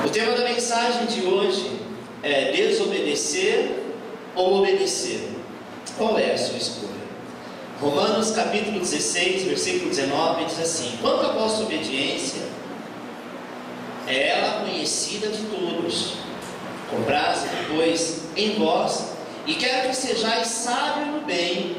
O tema da mensagem de hoje é desobedecer ou obedecer. Qual é a sua escolha? Romanos capítulo 16, versículo 19 diz assim: quanto à vossa obediência, é ela conhecida de todos. Compraz-a, pois, em vós, e quero que sejais sábios no bem,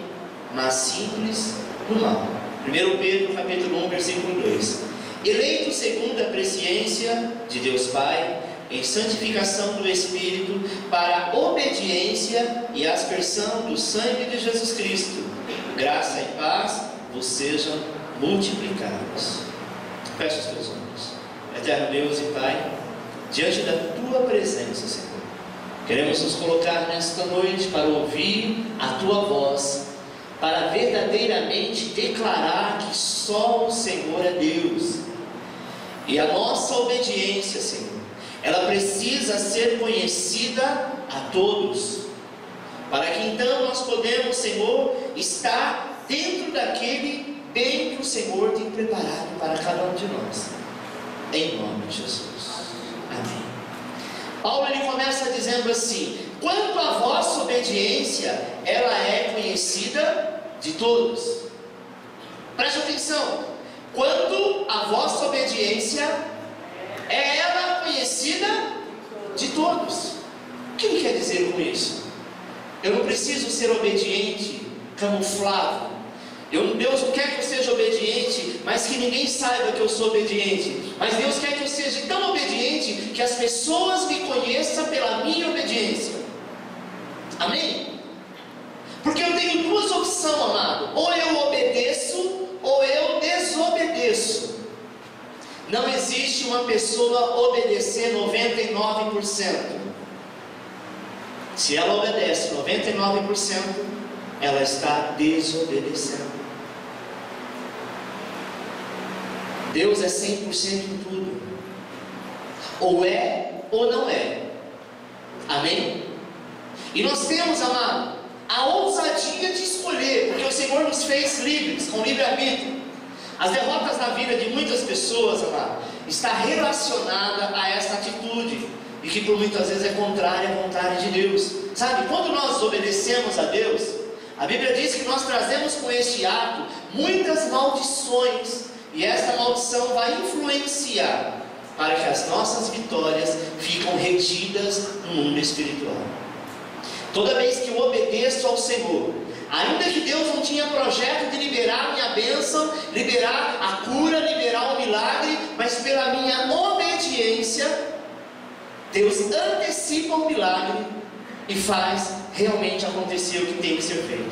mas simples no mal. 1 Pedro capítulo 1, versículo 2. Eleito segundo a presciência de Deus Pai, em santificação do Espírito, para a obediência e aspersão do sangue de Jesus Cristo, graça e paz vos sejam multiplicados. Feche os teus olhos. Eterno Deus e Pai, diante da Tua presença, Senhor, queremos nos colocar nesta noite para ouvir a Tua voz, para verdadeiramente declarar que só o Senhor é Deus. E a nossa obediência, Senhor, ela precisa ser conhecida a todos, para que então nós podemos, Senhor, estar dentro daquele bem que o Senhor tem preparado para cada um de nós, em nome de Jesus, amém. Paulo ele começa dizendo assim: quanto à vossa obediência, ela é conhecida de todos. Preste atenção. Quanto à vossa obediência, é ela conhecida de todos. O que ele quer dizer com isso? Eu não preciso ser obediente camuflado. Deus não quer que eu seja obediente, mas que ninguém saiba que eu sou obediente. Mas Deus quer que eu seja tão obediente que as pessoas me conheçam pela minha obediência. Amém? Porque eu tenho duas opções, amado: ou eu obedeço ou eu desobedeço. Não existe uma pessoa obedecer 99%. Se ela obedece 99%, ela está desobedecendo. Deus é 100% em tudo. Ou é ou não é. Amém? E nós temos, amado, a ousadia de escolher, porque o Senhor nos fez livres, com livre-arbítrio. As derrotas na vida de muitas pessoas, amado, está relacionada a esta atitude, e que por muitas vezes é contrária à vontade de Deus. Sabe, quando nós obedecemos a Deus, a Bíblia diz que nós trazemos com este ato muitas maldições, e esta maldição vai influenciar para que as nossas vitórias ficam retidas no mundo espiritual. Toda vez que eu obedeço ao Senhor, ainda que Deus não tinha projeto de liberar a minha bênção, liberar a cura, liberar o milagre, mas pela minha obediência, Deus antecipa o milagre e faz realmente acontecer o que tem que ser feito.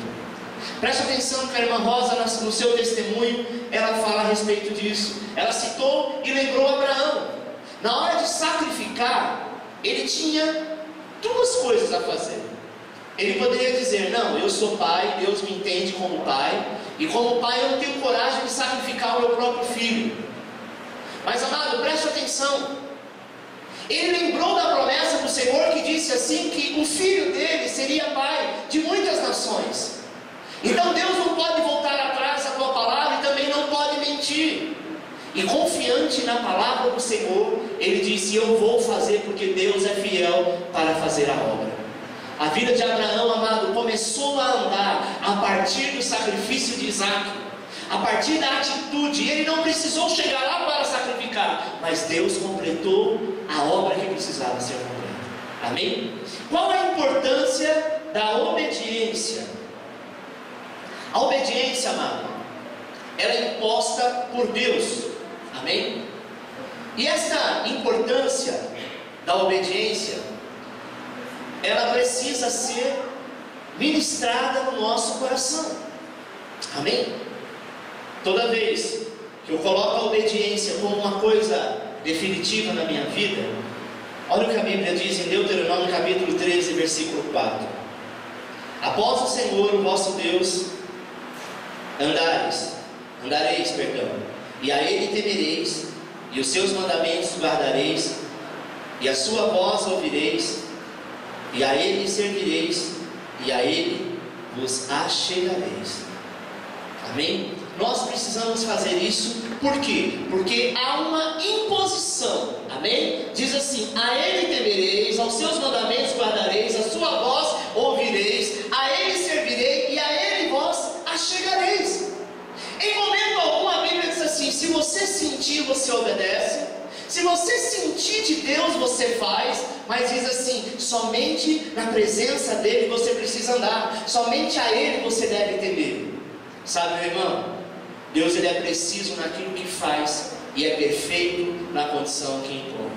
Preste atenção que a irmã Rosa, no seu testemunho, ela fala a respeito disso. Ela citou e lembrou Abraão. Na hora de sacrificar, ele tinha duas coisas a fazer. Ele poderia dizer: não, eu sou pai, Deus me entende como pai, e como pai eu não tenho coragem de sacrificar o meu próprio filho. Mas, amado, preste atenção. Ele lembrou da promessa do Senhor que disse assim, que o filho dele seria pai de muitas nações. Então Deus não pode voltar atrás da tua palavra e também não pode mentir. E confiante na palavra do Senhor, ele disse: eu vou fazer, porque Deus é fiel para fazer a obra. A vida de Abraão, amado, começou a andar a partir do sacrifício de Isaac, a partir da atitude. Ele não precisou chegar lá para sacrificar, mas Deus completou a obra que precisava ser completa. Amém? Qual é a importância da obediência? A obediência, amado, ela é imposta por Deus. Amém? E essa importância da obediência, ela precisa ser ministrada no nosso coração. Amém? Toda vez que eu coloco a obediência como uma coisa definitiva na minha vida, olha o que a Bíblia diz em Deuteronômio capítulo 13, versículo 4: após o Senhor, o vosso Deus, andareis, e a Ele temereis, e os seus mandamentos guardareis, e a sua voz ouvireis, e a Ele servireis, e a Ele vos achegareis. Amém? Nós precisamos fazer isso, por quê? Porque há uma imposição, amém? Diz assim: a Ele temereis, aos seus mandamentos guardareis, a sua voz ouvireis, a Ele servirei e a Ele vós achegareis. Em momento algum a Bíblia diz assim: se você sentir, você obedece. Se você sentir de Deus, você faz. Mas diz assim: somente na presença dEle você precisa andar, somente a Ele você deve temer. Sabe, meu irmão, Deus ele é preciso naquilo que faz e é perfeito na condição que impõe.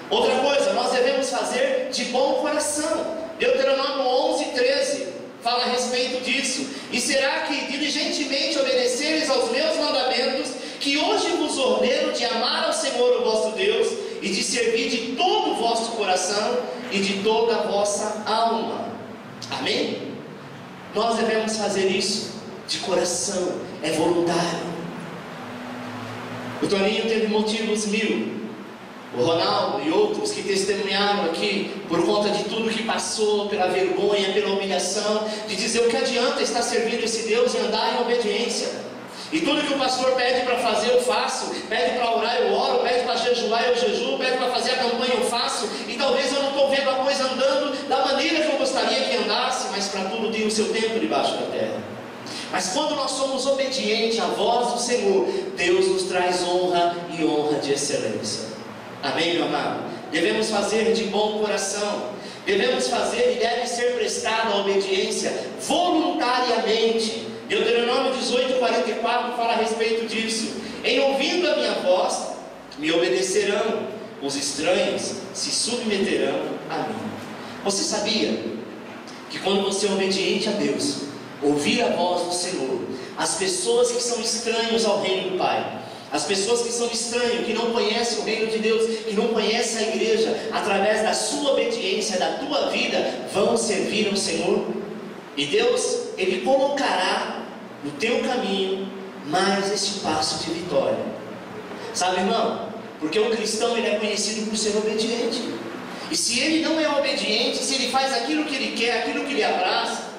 Outra coisa, nós devemos fazer de bom coração. Deuteronômio 11:13 fala a respeito disso. E será que diligentemente obedecereis aos meus mandamentos, que hoje vos ordeno de amar ao Senhor o vosso Deus, e de servir de todo o vosso coração e de toda a vossa alma. Amém? Nós devemos fazer isso de coração, é voluntário. O Toninho teve motivos mil, o Ronaldo e outros que testemunharam aqui, por conta de tudo que passou, pela vergonha, pela humilhação, de dizer: o que adianta estar servindo esse Deus e andar em obediência? E tudo que o pastor pede para fazer eu faço, pede para orar eu oro, pede para jejuar eu jejuo, pede para fazer a campanha eu faço, e talvez eu não estou vendo a coisa andando da maneira que eu gostaria que andasse, mas para tudo tem o seu tempo debaixo da terra. Mas quando nós somos obedientes à voz do Senhor, Deus nos traz honra e honra de excelência. Amém, meu amado? Devemos fazer de bom coração, devemos fazer e deve ser prestada a obediência voluntariamente. Deuteronômio 18:44 fala a respeito disso: em ouvindo a minha voz, me obedecerão, os estranhos se submeterão a mim. Você sabia que quando você é obediente a Deus, ouvir a voz do Senhor, as pessoas que são estranhos ao reino do Pai, as pessoas que são estranhos, que não conhecem o reino de Deus, que não conhecem a igreja, através da sua obediência, da tua vida, vão servir ao Senhor? E Deus, Ele colocará no teu caminho mais este passo de vitória. Sabe, irmão? Porque o cristão ele é conhecido por ser obediente. E se ele não é obediente, se ele faz aquilo que ele quer, aquilo que lhe abraça,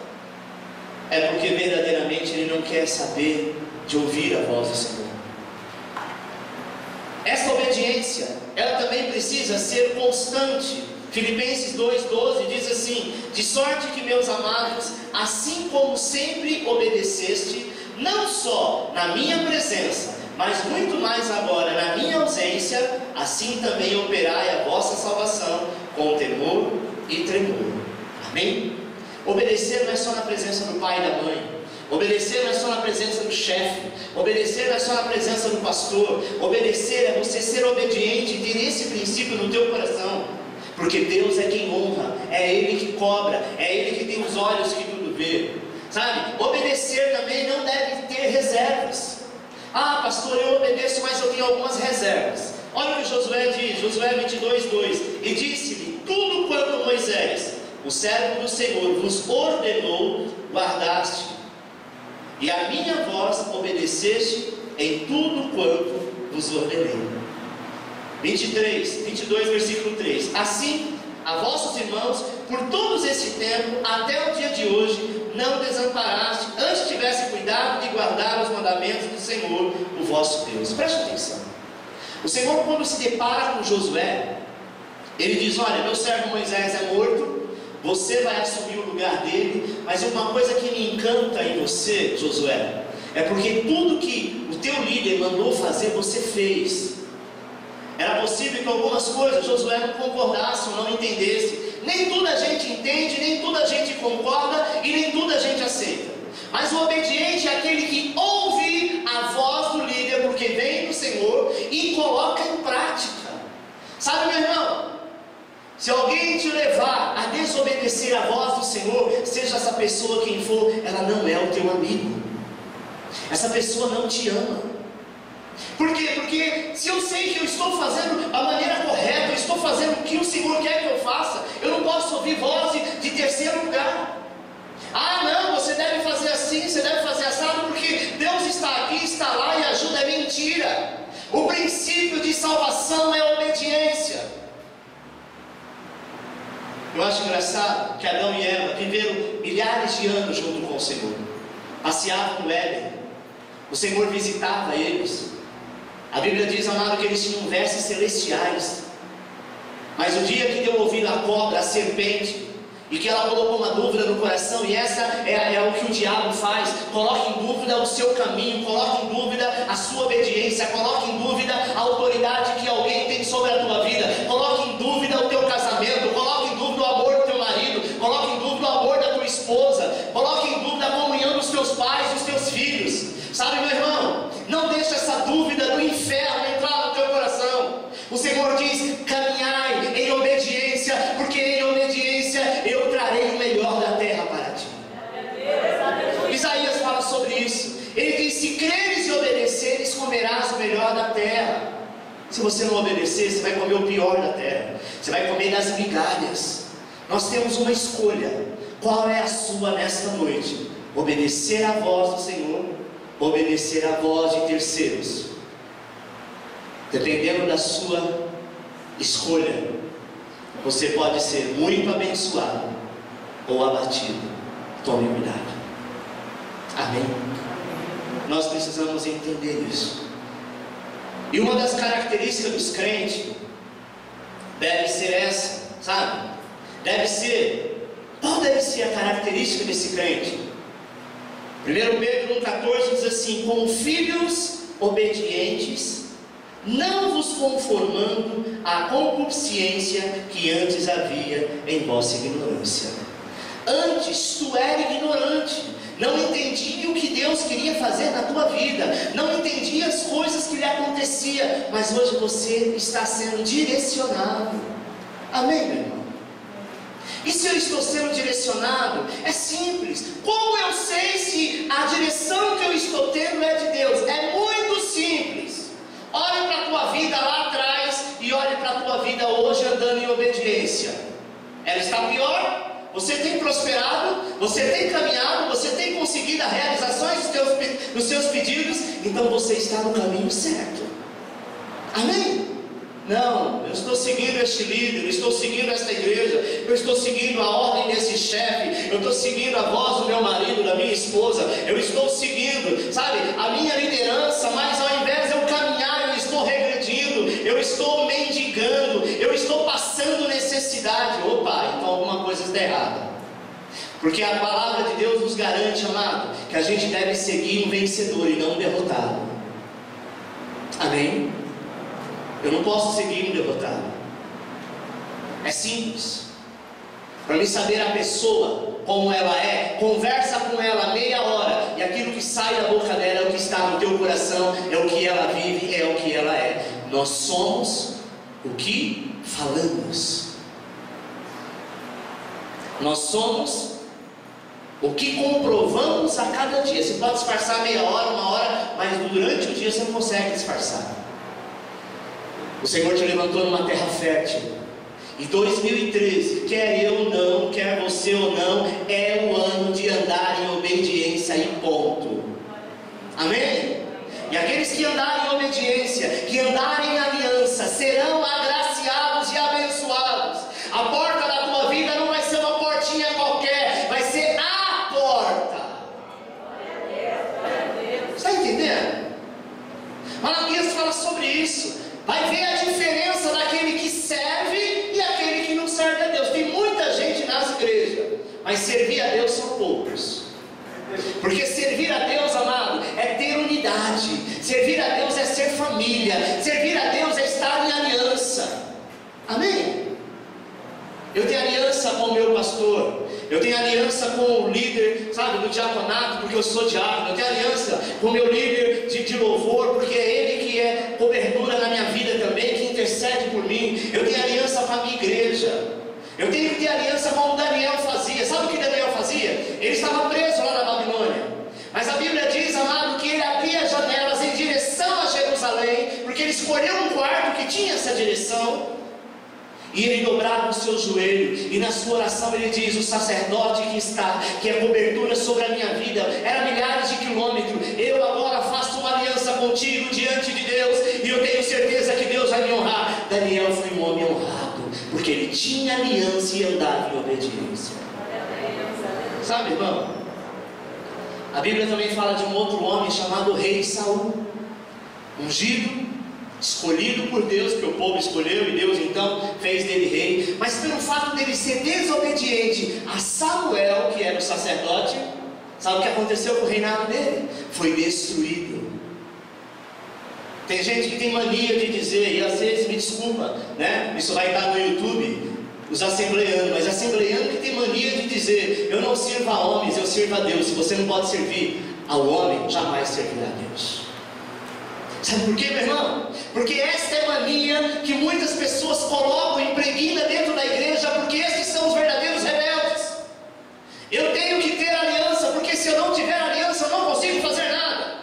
é porque verdadeiramente ele não quer saber de ouvir a voz do Senhor. Essa obediência, ela também precisa ser constante. Filipenses 2:12 diz assim: de sorte que, meus amados, assim como sempre obedeceste, não só na minha presença, mas muito mais agora na minha ausência, assim também operai a vossa salvação com temor e tremor. Amém? Obedecer não é só na presença do pai e da mãe, obedecer não é só na presença do chefe, obedecer não é só na presença do pastor, obedecer é você ser obediente e ter esse princípio no teu coração. Porque Deus é quem honra, é Ele que cobra, é Ele que tem os olhos que tudo vê. Sabe, obedecer também não deve ter reservas. Ah, pastor, eu obedeço, mas eu tenho algumas reservas. Olha o que Josué diz, Josué 22:2: e disse-lhe: tudo quanto Moisés, o servo do Senhor, vos ordenou, guardaste, e a minha voz obedeceste em tudo quanto vos ordenei. 22, versículo 3: assim, a vossos irmãos, por todos esse tempo, até o dia de hoje, não desamparaste, antes tivesse cuidado de guardar os mandamentos do Senhor, o vosso Deus. Preste atenção. O Senhor, quando se depara com Josué, Ele diz: olha, meu servo Moisés é morto, você vai assumir o lugar dele, mas uma coisa que me encanta em você, Josué, é porque tudo que o teu líder mandou fazer, você fez. Era possível que algumas coisas Josué não concordasse ou não entendesse. Nem tudo a gente entende, nem tudo a gente concorda e nem tudo a gente aceita. Mas o obediente é aquele que ouve a voz do líder, porque vem do Senhor, e coloca em prática. Sabe, meu irmão? Se alguém te levar a desobedecer a voz do Senhor, seja essa pessoa quem for, ela não é o teu amigo. Essa pessoa não te ama. Por quê? Porque se eu sei que eu estou fazendo a maneira correta, eu estou fazendo o que o Senhor quer que eu faça, eu não posso ouvir voz de terceiro lugar. Ah, não, você deve fazer assim, você deve fazer assado, porque Deus está aqui, está lá e ajuda. É mentira. O princípio de salvação é a obediência. Eu acho engraçado que Adão e Eva viveram milhares de anos junto com o Senhor, passeavam no Éden, o Senhor visitava eles. A Bíblia diz, amado, que eles tinham vestes celestiais. Mas o dia que deu ouvido à cobra, à serpente, e que ela colocou uma dúvida no coração, e essa é o que o diabo faz: coloca em dúvida o seu caminho, coloca em dúvida a sua obediência, coloca em dúvida a autoridade que alguém tem sobre a tua vida, coloca em dúvida o teu casamento, coloca em dúvida o amor do teu marido, coloca em dúvida o amor da tua esposa, coloca em dúvida a comunhão dos teus pais, dos teus filhos. Sabe, meu irmão, não deixa essa dúvida do inferno entrar no teu coração. O Senhor diz: caminhai em obediência, porque em obediência eu trarei o melhor da terra para ti. Isaías fala sobre isso. Ele diz: se creres e obedeceres, comerás o melhor da terra. Se você não obedecer, você vai comer o pior da terra, você vai comer das migalhas. Nós temos uma escolha. Qual é a sua nesta noite? Obedecer à voz do Senhor, obedecer à voz de terceiros. Dependendo da sua escolha, você pode ser muito abençoado ou abatido. Tome cuidado. Amém? Nós precisamos entender isso. E uma das características dos crentes deve ser essa, sabe? Deve ser, qual deve ser a característica desse crente? 1 Pedro 1,14 diz assim: como filhos obedientes, não vos conformando à concupiscência que antes havia em vossa ignorância. Antes tu era ignorante, não entendia o que Deus queria fazer na tua vida, não entendia as coisas que lhe aconteciam, mas hoje você está sendo direcionado. Amém, meu irmão? E se eu estou sendo direcionado? É simples. Como eu sei se a direção que eu estou tendo é de Deus? É muito simples. Olhe para a tua vida lá atrás e olhe para a tua vida hoje andando em obediência. Ela está pior? Você tem prosperado? Você tem caminhado? Você tem conseguido as realizações dos seus pedidos? Então você está no caminho certo. Amém? Não, eu estou seguindo este líder, eu estou seguindo esta igreja, eu estou seguindo a ordem desse chefe, eu estou seguindo a voz do meu marido, da minha esposa, eu estou seguindo, sabe, a minha liderança, mas ao invés de eu caminhar, eu estou regredindo, eu estou mendigando, eu estou passando necessidade. Opa, então alguma coisa está errada. Porque a palavra de Deus nos garante, amado, que a gente deve seguir um vencedor e não um derrotado. Amém? Eu não posso seguir um derrotado. É simples. Para mim saber a pessoa como ela é, conversa com ela meia hora, e aquilo que sai da boca dela é o que está no teu coração, é o que ela vive, é o que ela é. Nós somos o que falamos. Nós somos o que comprovamos a cada dia. Você pode disfarçar meia hora, uma hora, mas durante o dia você não consegue disfarçar. O Senhor te levantou numa terra fértil. Em 2013, quer eu ou não, quer você ou não, é o ano de andar em obediência e ponto. Amém? E aqueles que andarem em obediência, que andarem em aliança, serão agraciados e abençoados. A porta da tua vida não vai ser uma portinha qualquer, vai ser a porta. Está entendendo? Malaquias fala sobre isso. Vai ver a diferença daquele que serve e aquele que não serve a Deus. Tem muita gente nas igrejas, mas servir a Deus são poucos. Porque servir a Deus, amado, é ter unidade. Servir a Deus é ser família. Servir a Deus é estar em aliança. Amém? Eu tenho aliança com o meu pastor. Eu tenho aliança com o líder, sabe, do diaconato, porque eu sou diácono. Eu tenho aliança com o meu líder de louvor, porque é ele que é cobertura na minha vida também, que intercede por mim. Eu tenho aliança com a minha igreja. Eu tenho que ter aliança como Daniel fazia. Sabe o que Daniel fazia? Ele estava preso lá na Babilônia. Mas a Bíblia diz, amado, que ele abria as janelas em direção a Jerusalém, porque ele escolheu um quarto que tinha essa direção. E ele dobrava o seu joelho, e na sua oração ele diz: o sacerdote que é cobertura sobre a minha vida, era milhares de quilômetros, eu agora faço uma aliança contigo diante de Deus, e eu tenho certeza que Deus vai me honrar. Daniel foi um homem honrado, porque ele tinha aliança e andava em obediência. Sabe, irmão, a Bíblia também fala de um outro homem chamado rei Saul, ungido, escolhido por Deus, que o povo escolheu, e Deus então então fez dele rei, mas pelo fato dele ser desobediente a Samuel, que era o sacerdote, sabe o que aconteceu com o reinado dele? Foi destruído. Tem gente que tem mania de dizer, e às vezes, me desculpa, né? Isso vai estar no YouTube, os assembleanos, mas assembleano que tem mania de dizer, eu não sirvo a homens, eu sirvo a Deus. Se você não pode servir ao homem, jamais servirá a Deus. Sabe por quê, meu irmão? Porque esta é mania que muitas pessoas colocam, impregna dentro da igreja, porque esses são os verdadeiros rebeldes. Eu tenho que ter aliança, porque se eu não tiver aliança, eu não consigo fazer nada.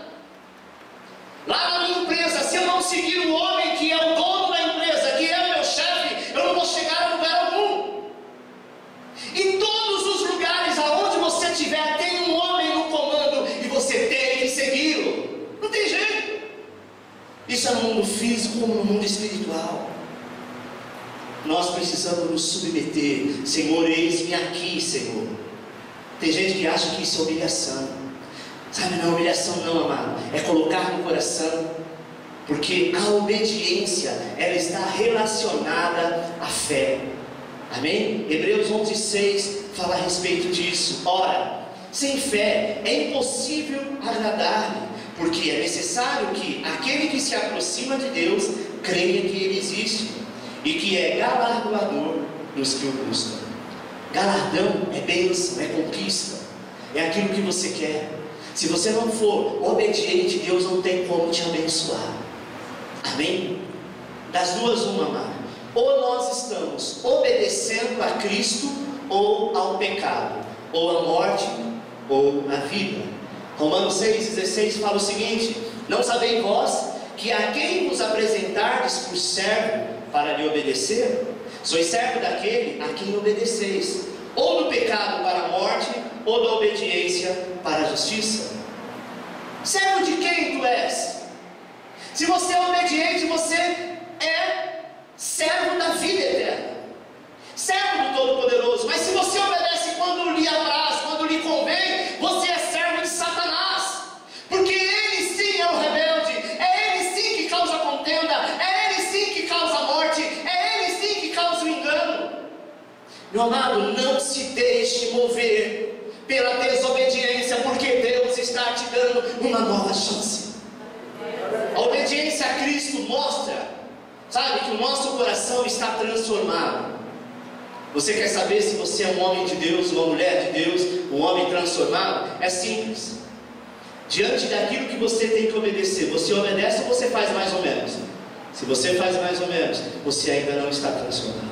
Lá na minha empresa, se eu não seguir o homem que é o dono da empresa, que é o meu chefe, eu não vou chegar a lugar algum. Em todos os lugares aonde você estiver, tem um homem no comando e você tem que segui-lo. Não tem jeito. Isso é no mundo físico como no mundo espiritual. Nós precisamos nos submeter. Senhor, eis-me aqui, Senhor. Tem gente que acha que isso é humilhação. Sabe, não é humilhação não, amado. É colocar no coração. Porque a obediência, ela está relacionada à fé. Amém? Hebreus 11:6 fala a respeito disso. Ora, sem fé é impossível agradar-lhe, porque é necessário que aquele que se aproxima de Deus creia que Ele existe e que é galardoador dos que o buscam. Galardão é bênção, é conquista, é aquilo que você quer. Se você não for obediente, Deus não tem como te abençoar. Amém? Das duas, uma, amado. Ou nós estamos obedecendo a Cristo ou ao pecado, ou à morte ou à vida. Romanos 6,16 fala o seguinte: não sabeis vós que a quem vos apresentardes por servo para lhe obedecer, sois servo daquele a quem obedeceis, ou do pecado para a morte, ou da obediência para a justiça. Servo de quem tu és? Se você é obediente, você é servo da vida eterna, servo do Todo-Poderoso. Mas se você obedece quando lhe apraz, quando lhe convém, você é servo de Satanás, porque ele sim é o rebelde, é ele sim que causa contenda, é ele sim que causa morte, é ele sim que causa o engano. Meu amado, não se deixe mover pela desobediência, porque Deus está te dando uma nova chance. A obediência a Cristo mostra, sabe, que o nosso coração está transformado. Você quer saber se você é um homem de Deus, uma mulher de Deus, um homem transformado? É simples. Diante daquilo que você tem que obedecer, você obedece ou você faz mais ou menos? Se você faz mais ou menos, você ainda não está transformado.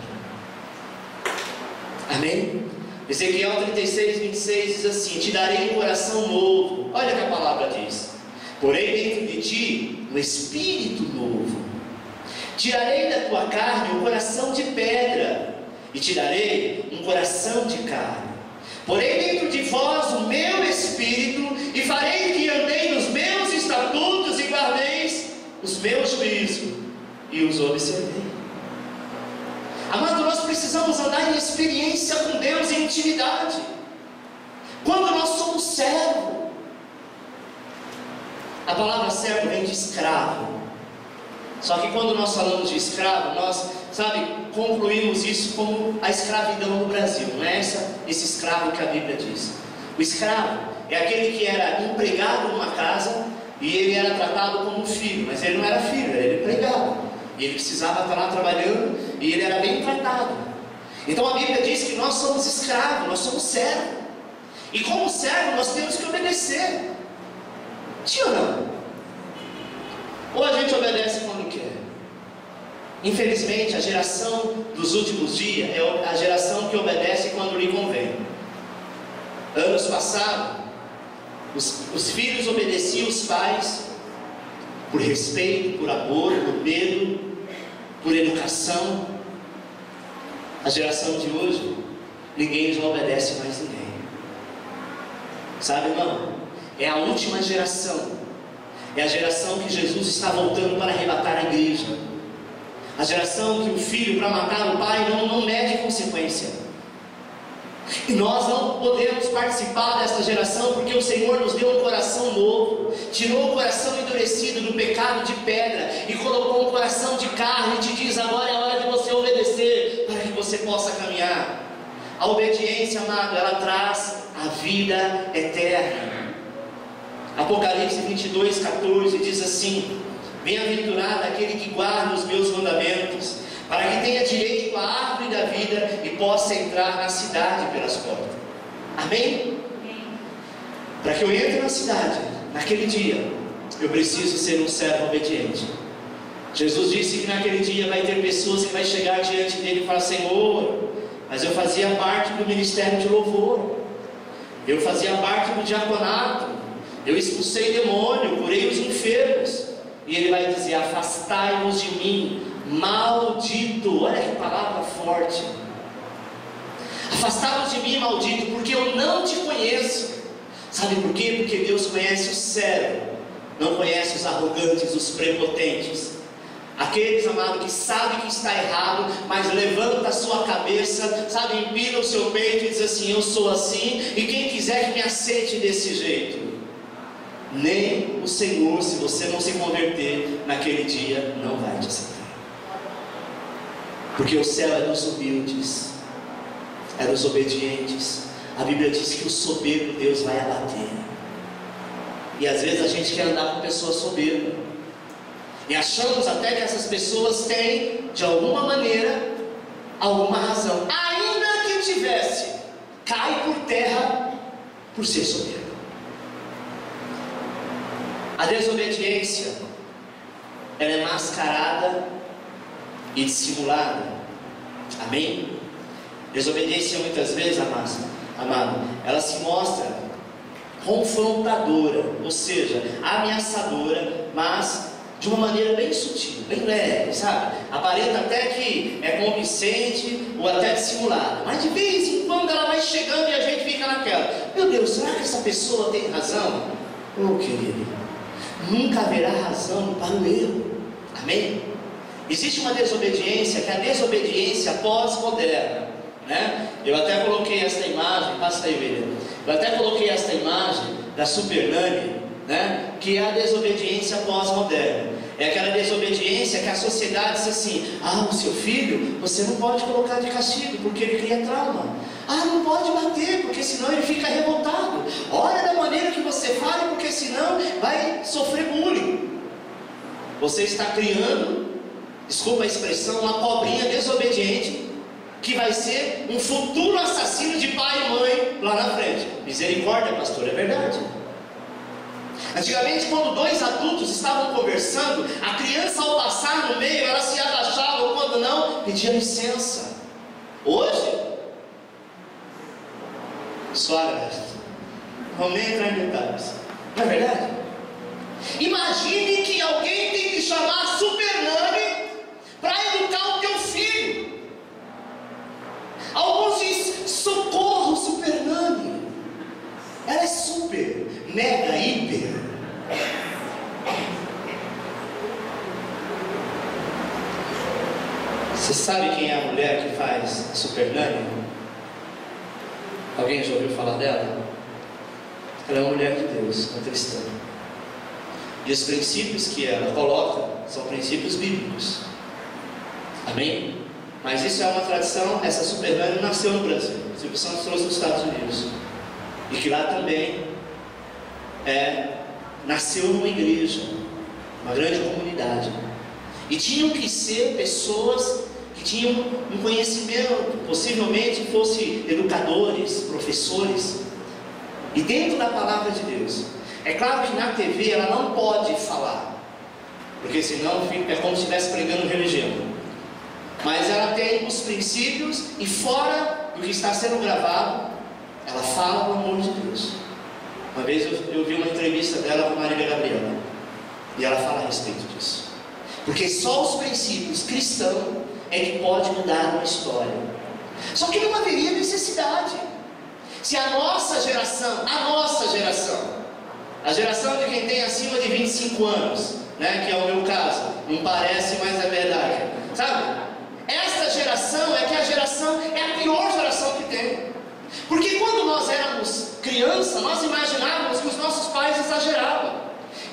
Amém? Ezequiel 36:26 diz assim: te darei um coração novo. Olha o que a palavra diz: porém dentro de ti um espírito novo. Tirarei da tua carne um coração de pedra, e te darei um coração de carne. Porém dentro de vós o meu espírito, e farei que andei nos meus estatutos, e guardeis os meus juízos, e os observei. Amado, nós precisamos andar em experiência com Deus, em intimidade. Quando nós somos servo, a palavra servo vem de escravo. Só que quando nós falamos de escravo, nós, concluímos isso como a escravidão no Brasil. Não é esse escravo que a Bíblia diz. O escravo é aquele que era empregado numa casa e ele era tratado como um filho, mas ele não era filho, ele era empregado. E ele precisava estar lá trabalhando e ele era bem tratado. Então a Bíblia diz que nós somos escravos, nós somos servos. E como servo nós temos que obedecer. Sim ou não? Ou a gente obedece quando quer? Infelizmente a geração dos últimos dias é a geração que obedece quando lhe convém. Anos passados, os filhos obedeciam os pais por respeito, por amor, por medo, por educação. A geração de hoje, ninguém já obedece mais ninguém. Sabe, irmão? É a última geração. É a geração que Jesus está voltando para arrebatar a igreja. A geração que o filho, para matar o pai, não mede consequência. E nós não podemos participar dessa geração, porque o Senhor nos deu um coração novo, tirou o coração endurecido do pecado de pedra e colocou um coração de carne e te diz: agora é hora de você obedecer. você possa caminhar. A obediência, amado, ela traz a vida eterna. Apocalipse 22:14 diz assim: bem-aventurado aquele que guarda os meus mandamentos, para que tenha direito à árvore da vida e possa entrar na cidade pelas portas. Amém? Para que eu entre na cidade, naquele dia, eu preciso ser um servo obediente. Jesus disse que naquele dia vai ter pessoas que vai chegar diante dele e falar: Senhor, mas eu fazia parte do ministério de louvor, eu fazia parte do diaconato, eu expulsei demônio, curei os enfermos. E ele vai dizer: afastai-vos de mim, maldito. Olha que palavra forte. Afastai-vos de mim, maldito, porque eu não te conheço. Sabe por quê? Porque Deus conhece o servo, não conhece os arrogantes, os prepotentes. Aqueles, amado, que sabem que está errado, mas levanta a sua cabeça, sabe, empina o seu peito e diz assim: eu sou assim, e quem quiser que me aceite desse jeito. Nem o Senhor, se você não se converter naquele dia, não vai te aceitar. Porque o céu é dos humildes, é dos obedientes. A Bíblia diz que o soberbo Deus vai abater. E às vezes a gente quer andar com pessoas soberbas, e achamos até que essas pessoas têm, de alguma maneira, alguma razão. Ainda que tivesse, cai por terra por ser soberbo. A desobediência, ela é mascarada e dissimulada. Amém? Desobediência muitas vezes, amado, ela se mostra confrontadora, ou seja, ameaçadora, mas de uma maneira bem sutil, bem leve, sabe? Aparenta até que é convincente ou até dissimulada, mas de vez em quando ela vai chegando e a gente fica naquela: meu Deus, será que essa pessoa tem razão? Oh, querido, nunca haverá razão para o erro. Amém? Existe uma desobediência, que é a desobediência pós-moderna, né? Eu até coloquei esta imagem, passa aí, William. Eu até coloquei esta imagem da Super Nanny, né? Que é a desobediência pós-moderna. É aquela desobediência que a sociedade diz assim: ah, o seu filho, você não pode colocar de castigo, porque ele cria trauma. Ah, não pode bater, porque senão ele fica revoltado. Olha da maneira que você fala, porque senão vai sofrer bullying. Você está criando, desculpa a expressão, uma cobrinha desobediente, que vai ser um futuro assassino de pai e mãe lá na frente. Misericórdia, pastor, é verdade. Antigamente, quando dois adultos estavam conversando, a criança, ao passar no meio, ela se abaixava, ou quando não, pedia licença. Hoje, sogra, vamos nem entrar em detalhes, não é verdade? Imagine que alguém tem que chamar a Super Nanny para educar o teu filho. Alguns dizem: socorro, Super Nanny. Ela é super, mega, hiper. Você sabe quem é a mulher que faz Super Nanny? Alguém já ouviu falar dela? Ela é uma mulher de Deus, uma cristã. E os princípios que ela coloca são princípios bíblicos. Amém? Mas isso é uma tradição. Essa Super Nanny nasceu no Brasil. O Silvio Santos trouxe dos Estados Unidos. E que lá também nasceu numa igreja, uma grande comunidade. E tinham que ser pessoas que tinham um conhecimento, possivelmente fossem educadores, professores, e dentro da palavra de Deus. É claro que na TV ela não pode falar, porque senão é como se estivesse pregando religião. Mas ela tem os princípios, e fora do que está sendo gravado, ela fala do amor de Deus. Uma vez eu vi uma entrevista dela com Marília Gabriela, e ela fala a respeito disso. Porque só os princípios cristãos é que pode mudar uma história. Só que não haveria necessidade. Se a nossa geração, a geração de quem tem acima de 25 anos, né, que é o meu caso, não parece, mas é verdade, sabe? Esta geração é a pior geração que tem. Porque quando nós éramos criança, nós imaginávamos que os nossos pais exageravam.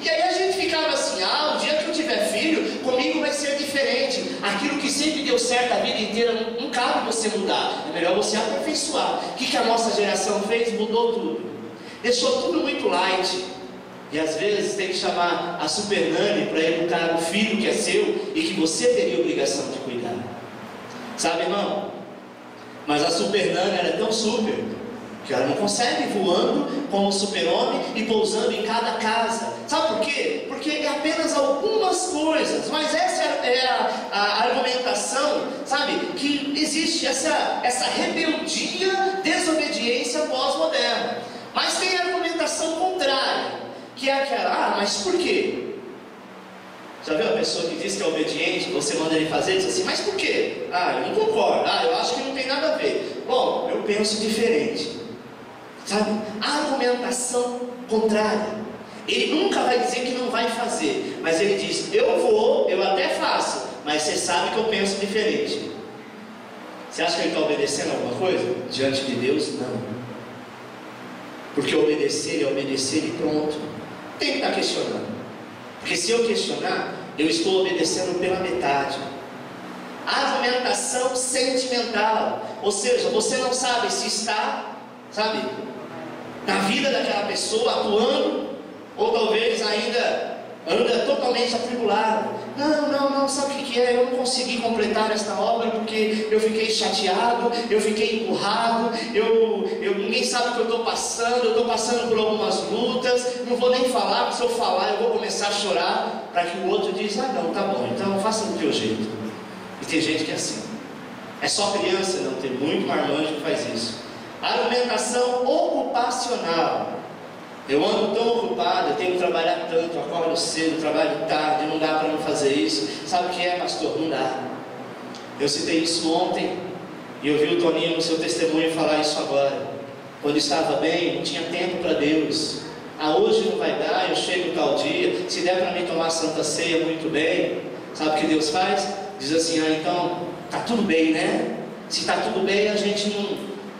E aí a gente ficava assim: ah, o dia que eu tiver filho, comigo vai ser diferente. diferente. Aquilo que sempre deu certo a vida inteira, não cabe você mudar. É melhor você aperfeiçoar. O que a nossa geração fez? Mudou tudo. Deixou tudo muito light. E às vezes tem que chamar a super nani para educar o filho que é seu e que você teria obrigação de cuidar. Sabe, irmão? Mas a super nani, ela é tão super que ela não consegue ir voando como um super-homem e pousando em cada casa. Sabe por quê? Porque é apenas algumas coisas. Mas essa é a argumentação, sabe? Que existe essa rebeldia, desobediência pós-moderna. Mas tem a argumentação contrária, que é aquela, mas por quê? Já viu a pessoa que diz que é obediente, você manda ele fazer, diz assim, mas por quê? Eu não concordo, eu acho que não tem nada a ver. Bom, eu penso diferente. Sabe? A argumentação contrária. Ele nunca vai dizer que não vai fazer, mas ele diz, eu até faço, mas você sabe que eu penso diferente. Você acha que ele está obedecendo alguma coisa? Diante de Deus, não. Porque obedecer é obedecer e pronto. Tem que estar questionando. Porque se eu questionar, eu estou obedecendo pela metade. Argumentação sentimental. Ou seja, você não sabe se está, na vida daquela pessoa atuando, ou talvez ainda anda totalmente atribulado. Não, sabe o que é? Eu não consegui completar esta obra porque eu fiquei chateado, eu fiquei empurrado, ninguém sabe o que eu estou passando por algumas lutas, não vou nem falar, porque se eu falar eu vou começar a chorar, para que o outro diz, não, tá bom, então faça do teu jeito. E tem gente que é assim. É só criança? Não, tem muito marmanjo que faz isso. Argumentação ocupacional. Eu ando tão ocupado, eu tenho que trabalhar tanto, acordo cedo, trabalho tarde, não dá para não fazer isso. Sabe o que é, pastor? Não dá. Eu citei isso ontem, e eu vi o Toninho no seu testemunho falar isso agora. Quando estava bem, não tinha tempo para Deus. Hoje não vai dar, eu chego tal dia, se der para mim tomar a Santa Ceia, muito bem. Sabe o que Deus faz? Diz assim, então, tá tudo bem, né? Se tá tudo bem, a gente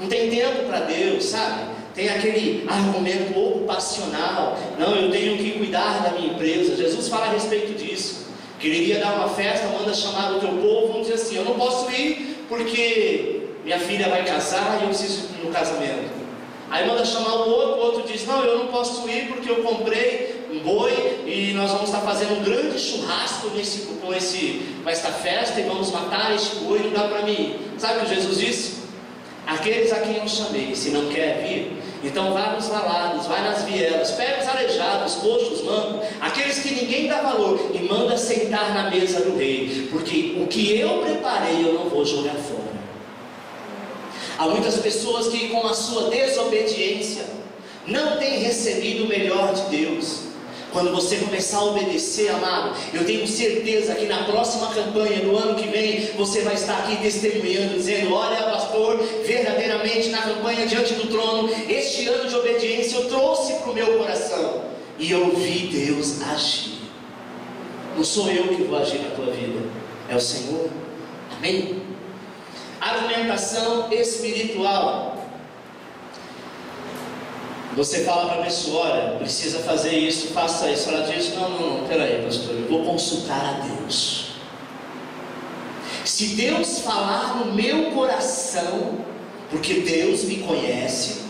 não tem tempo para Deus, sabe? Tem aquele argumento ocupacional. Não, eu tenho que cuidar da minha empresa. Jesus fala a respeito disso. Que ele iria dar uma festa, manda chamar o teu povo. Vamos dizer assim, eu não posso ir porque minha filha vai casar e eu preciso ir no casamento. Aí manda chamar o outro diz, não, eu não posso ir porque eu comprei um boi e nós vamos estar fazendo um grande churrasco com esta festa e vamos matar este boi, não dá para mim ir. Sabe o que Jesus disse? Aqueles a quem eu chamei, se não quer vir, então vai nos valados, vai nas vielas, pega os aleijados, coxos, mancos, aqueles que ninguém dá valor, e manda sentar na mesa do rei, porque o que eu preparei eu não vou jogar fora. Há muitas pessoas que com a sua desobediência não têm recebido o melhor de Deus. Quando você começar a obedecer, amado, eu tenho certeza que na próxima campanha, no ano que vem, você vai estar aqui testemunhando, dizendo, olha pastor, verdadeiramente na campanha diante do trono, este ano de obediência eu trouxe para o meu coração, e eu vi Deus agir. Não sou eu que vou agir na tua vida, é o Senhor. Amém? Argumentação espiritual. Você fala para a pessoa, olha, precisa fazer isso, faça isso. Ela diz, não, peraí pastor, eu vou consultar a Deus. Se Deus falar no meu coração, porque Deus me conhece,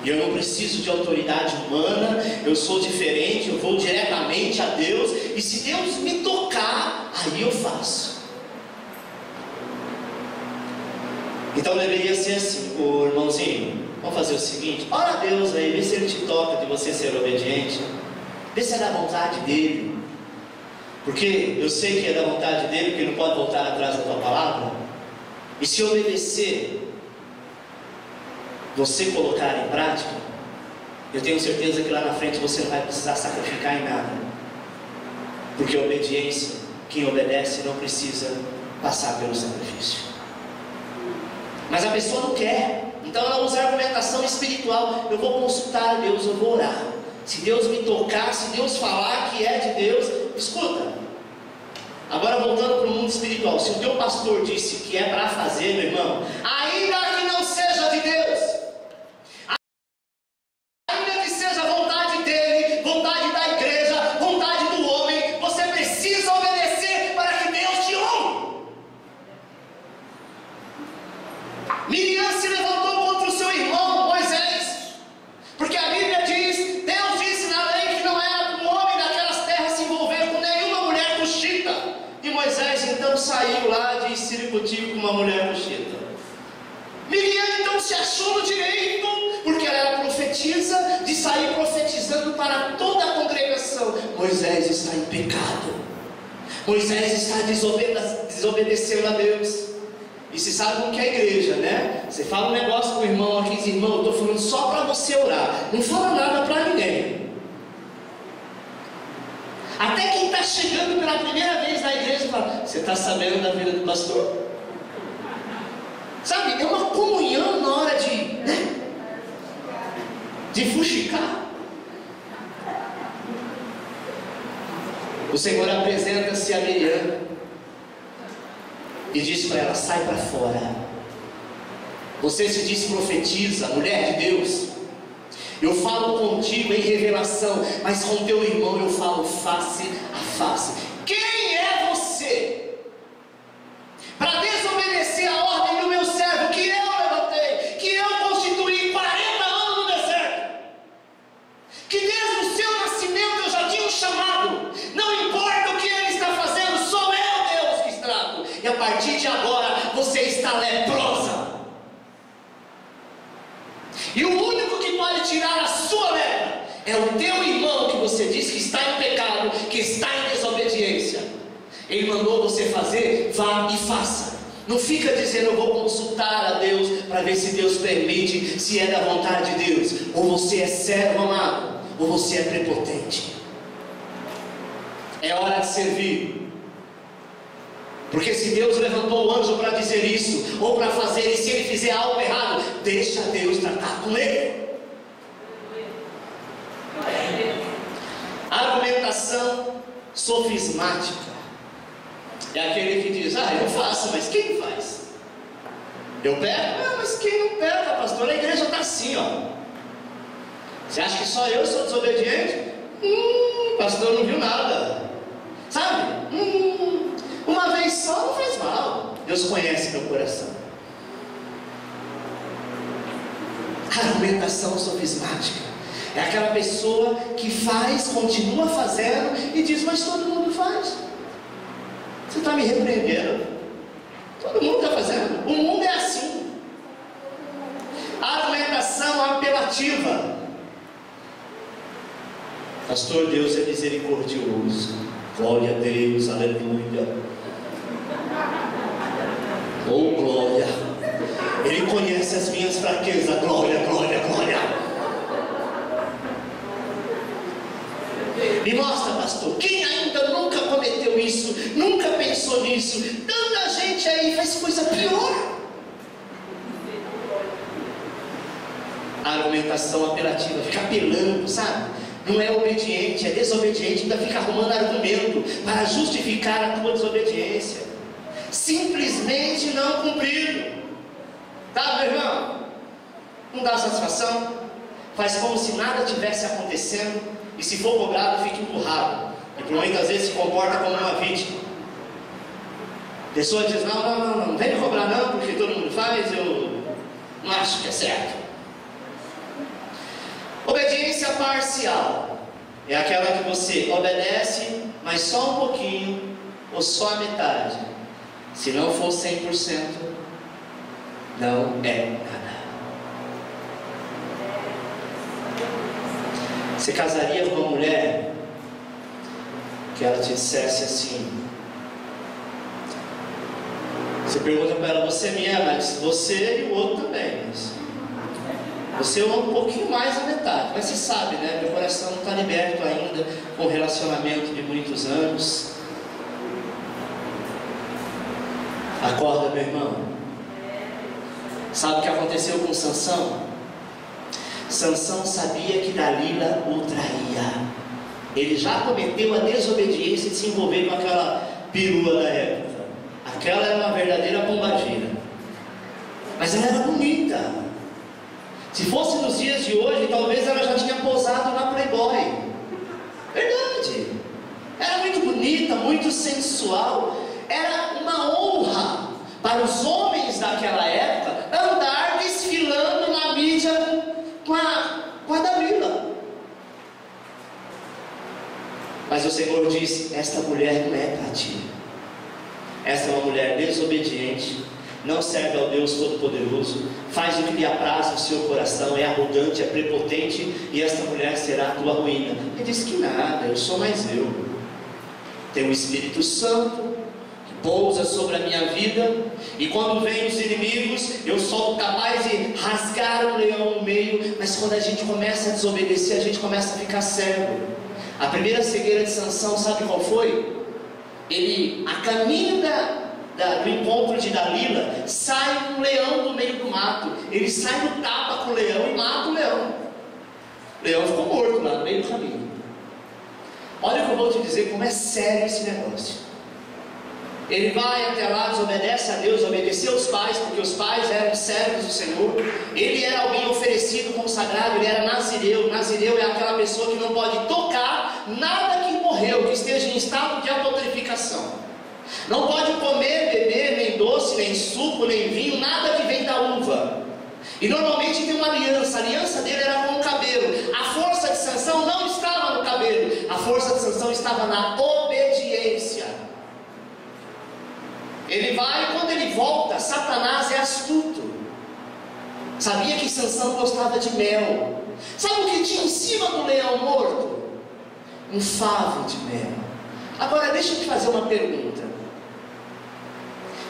e eu não preciso de autoridade humana, eu sou diferente, eu vou diretamente a Deus, e se Deus me tocar, aí eu faço. Então deveria ser assim, o irmãozinho, vamos fazer o seguinte, ora a Deus aí, vê se Ele te toca de você ser obediente, vê se é da vontade dEle, porque eu sei que é da vontade dEle, porque Ele não pode voltar atrás da tua palavra, e se obedecer, você colocar em prática, eu tenho certeza que lá na frente você não vai precisar sacrificar em nada, porque a obediência, quem obedece não precisa passar pelo sacrifício. Mas a pessoa não quer, então ela usa a argumentação espiritual, eu vou consultar a Deus, eu vou orar, se Deus me tocar, se Deus falar que é de Deus, escuta. Agora voltando para o mundo espiritual, se o teu pastor disse que é para fazer, meu irmão, ainda que não seja de Deus, ainda que seja vontade dele, vontade da igreja, vontade do homem, você precisa obedecer para que Deus Miriam se levantou contra o seu irmão Moisés, porque a Bíblia diz, Deus disse na lei que não era um homem daquelas terras se envolver com nenhuma mulher cuxita. E Moisés então saiu lá de ciricutivo com uma mulher cuxita. Miriam então se achou no direito, porque ela era profetisa, de sair profetizando para toda a congregação. Moisés está em pecado, Moisés está desobedecendo a Deus. E se sabe como que é a igreja, né? Você fala um negócio com o irmão aqui, diz, irmão, eu estou falando só para você orar, não fala nada para ninguém. Até quem está chegando pela primeira vez na igreja fala, você está sabendo da vida do pastor? Sabe, é uma comunhão na hora de fuxicar. O Senhor apresenta-se a Miriam e diz para ela, sai para fora. Você se diz profetiza, mulher de Deus. Eu falo contigo em revelação, mas com teu irmão eu falo face a face. Quem é você para desobedecer a ordem do meu servo, que eu levantei, que eu constituí 40 anos no deserto, que desde o seu nascimento eu já tinha um chamado? Não importa o que ele está fazendo, sou eu Deus que trato, e a partir de agora você está leprosa. E o único que pode tirar a sua lepra é o teu irmão, que você diz que está em pecado, que está em desobediência. Ele mandou você fazer, vá e faça. Não fica dizendo, eu vou consultar a Deus para ver se Deus permite, se é da vontade de Deus. Ou você é servo amado, ou você é prepotente. É hora de servir. Porque se Deus levantou o anjo para dizer isso, ou para fazer, e se ele fizer algo errado, deixa Deus tratar com ele. Argumentação sofismática é aquele que diz, eu faço, mas quem faz? Eu pego? Não, mas quem não pega, pastor? A igreja está assim, ó. Você acha que só eu sou desobediente? Pastor não viu nada. Sabe? Uma vez só não faz mal. Deus conhece meu coração. Argumentação sofismática é aquela pessoa que faz, continua fazendo e diz, mas todo mundo faz. Você está me repreendendo? Todo mundo está fazendo. O mundo é assim. Argumentação apelativa. Pastor, Deus é misericordioso. Glória a Deus, aleluia. Oh, glória. Ele conhece as minhas fraquezas. Glória, glória, glória. Me mostra, pastor, quem ainda nunca cometeu isso, nunca pensou nisso? Tanta gente aí faz coisa pior. A argumentação apelativa, fica apelando, sabe? Não é obediente, é desobediente, ainda fica arrumando argumento para justificar a tua desobediência. Simplesmente não cumprido. Tá, meu irmão? Não dá satisfação? Faz como se nada tivesse acontecendo, e se for cobrado, fica empurrado. E por muitas vezes se comporta como uma vítima. A pessoa diz, não vem me cobrar não, porque todo mundo faz, eu não acho que é certo. Obediência parcial é aquela que você obedece, mas só um pouquinho, ou só a metade. Se não for 100%, não é nada. Você casaria com uma mulher que ela te dissesse assim, você pergunta para ela, você me ama? Mas você e o outro também, mas você ama um pouquinho mais a metade. Mas você sabe, né? Meu coração não está liberto ainda com um relacionamento de muitos anos. Acorda, meu irmão. Sabe o que aconteceu com Sansão? Sansão sabia que Dalila o traía. Ele já cometeu a desobediência de se envolver com aquela perua da época. Aquela era uma verdadeira pombagira. Mas ela era bonita. Se fosse nos dias de hoje, talvez ela já tinha posado na Playboy. Verdade. Era muito bonita, muito sensual. Era uma honra para os homens daquela época andar Senhor disse: esta mulher não é para ti. Esta é uma mulher desobediente, não serve ao Deus Todo-Poderoso, faz o que lhe apraz no seu coração, é arrogante, é prepotente, e esta mulher será a tua ruína. Ele disse: que nada, eu sou mais eu. Tem o Espírito Santo que pousa sobre a minha vida, e quando vem os inimigos, eu sou capaz de rasgar um leão no meio. Mas quando a gente começa a desobedecer, a gente começa a ficar cego. A primeira cegueira de Sansão, sabe qual foi? Ele, a caminho do encontro de Dalila, sai um leão do meio do mato. Ele sai no tapa com o leão e mata o leão. O leão ficou morto lá no meio do caminho. Olha o que eu vou te dizer, como é sério esse negócio. Ele vai até lá, desobedece a Deus, obedeceu os pais, porque os pais eram servos do Senhor. Ele era alguém oferecido, consagrado, ele era nazireu. Nazireu é aquela pessoa que não pode tocar nada que morreu, que esteja em estado de apotrificação. Não pode comer, beber, nem doce, nem suco, nem vinho, nada que vem da uva. E normalmente tem uma aliança. A aliança dele era com o cabelo. A força de Sansão não estava no cabelo, a força de Sansão estava na obediência. Ele vai, e quando ele volta, Satanás é astuto. Sabia que Sansão gostava de mel. Sabe o que tinha em cima do leão morto? Um favo de mel. Agora deixa eu te fazer uma pergunta.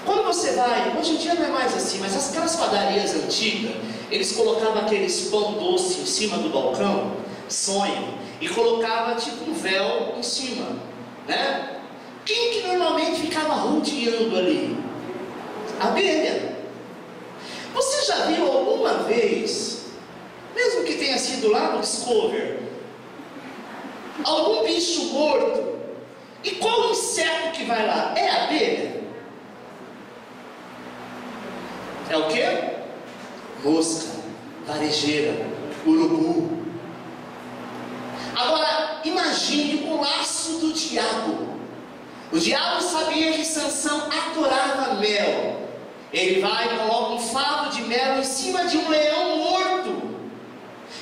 Quando você vai, hoje em dia não é mais assim, mas aquelas padarias antigas, eles colocavam aqueles pão doce em cima do balcão, sonho, e colocava tipo um véu em cima, né? Quem que normalmente ficava rodeando ali? A abelha. Você já viu alguma vez, mesmo que tenha sido lá no Discover, algum bicho morto? E qual inseto que vai lá? É a abelha? É o quê? Mosca, varejeira, urubu. Agora, imagine o laço do diabo. O diabo sabia que Sansão adorava mel. Ele vai e coloca um favo de mel em cima de um leão morto,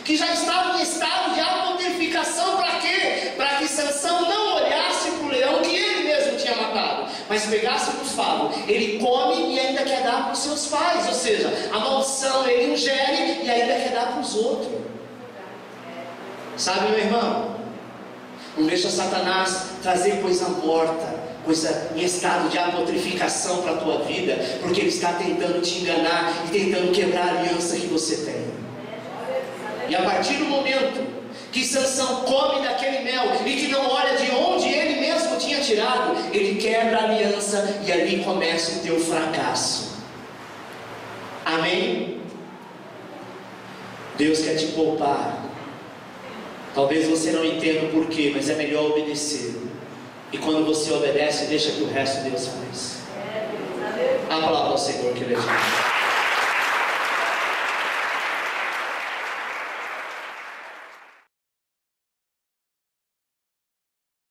que já estava em estado de apotrificação. Para quê? Para que Sansão não olhasse para o leão que ele mesmo tinha matado, mas pegasse o favo. Ele come e ainda quer dar para os seus pais. Ou seja, a maldição ele ingere e ainda quer dar para os outros. Sabe, meu irmão? Não deixa Satanás trazer coisa morta, coisa em estado de apotrificação para a tua vida, porque ele está tentando te enganar e tentando quebrar a aliança que você tem. E a partir do momento que Sansão come daquele mel e que não olha de onde ele mesmo tinha tirado, ele quebra a aliança e ali começa o teu fracasso. Amém? Deus quer te poupar. Talvez você não entenda o porquê, mas é melhor obedecer. E quando você obedece, deixa que o resto Deus faz. Aplauda ao Senhor que Ele é.